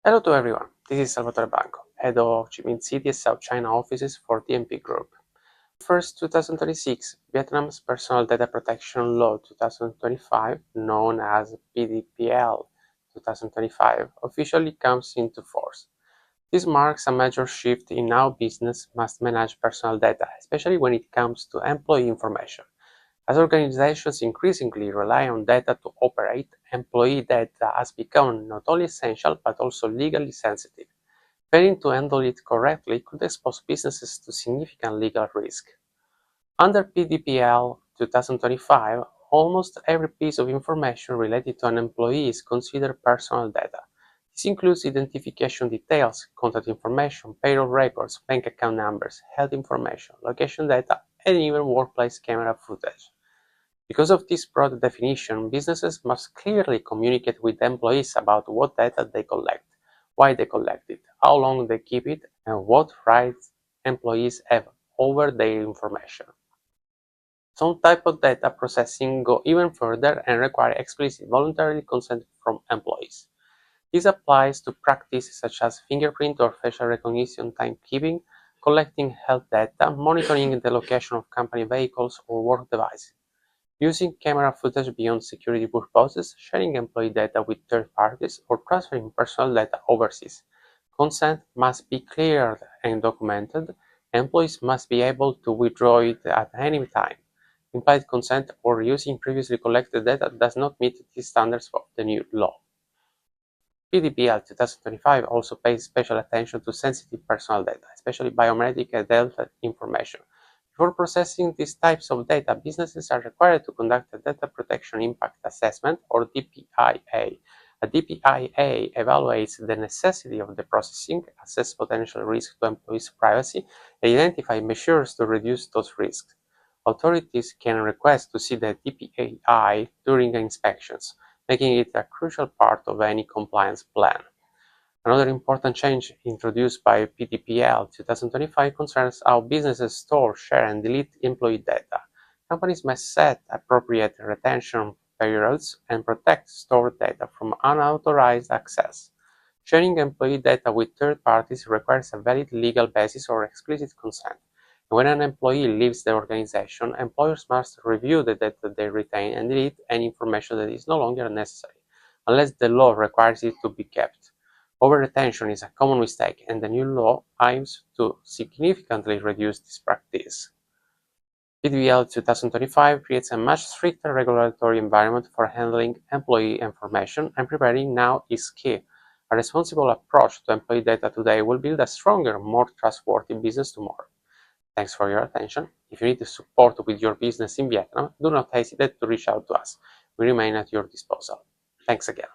Hello to everyone, this is Salvatore Banco, head of Ho Chi Minh City and South China offices for TMP Group. 1st 2026, Vietnam's Personal Data Protection Law 2025, known as PDPL 2025, officially comes into force. This marks a major shift in how business must manage personal data, especially when it comes to employee information. As organizations increasingly rely on data to operate, employee data has become not only essential but also legally sensitive. Failing to handle it correctly could expose businesses to significant legal risk. Under PDPL 2025, almost every piece of information related to an employee is considered personal data. This includes identification details, contact information, payroll records, bank account numbers, health information, location data, and even workplace camera footage. Because of this broad definition, businesses must clearly communicate with employees about what data they collect, why they collect it, how long they keep it, and what rights employees have over their information. Some types of data processing go even further and require explicit voluntary consent from employees. This applies to practices such as fingerprint or facial recognition timekeeping, collecting health data, monitoring the location of company vehicles or work devices, using camera footage beyond security purposes, sharing employee data with third parties, or transferring personal data overseas. Consent must be clear and documented. Employees must be able to withdraw it at any time. Implied consent or using previously collected data does not meet the standards of the new law. PDPL 2025 also pays special attention to sensitive personal data, especially biometric and health information. Before processing these types of data, businesses are required to conduct a Data Protection Impact Assessment, or DPIA. A DPIA evaluates the necessity of the processing, assess potential risks to employees' privacy, and identify measures to reduce those risks. Authorities can request to see the DPIA during inspections, making it a crucial part of any compliance plan. Another important change introduced by PDPL 2025 concerns how businesses store, share, and delete employee data. Companies must set appropriate retention periods and protect stored data from unauthorized access. Sharing employee data with third parties requires a valid legal basis or explicit consent. When an employee leaves the organization, employers must review the data they retain and delete any information that is no longer necessary, unless the law requires it to be kept. Over-retention is a common mistake, and the new law aims to significantly reduce this practice. PDPL 2025 creates a much stricter regulatory environment for handling employee information, and preparing now is key. A responsible approach to employee data today will build a stronger, more trustworthy business tomorrow. Thanks for your attention. If you need support with your business in Vietnam, do not hesitate to reach out to us. We remain at your disposal. Thanks again.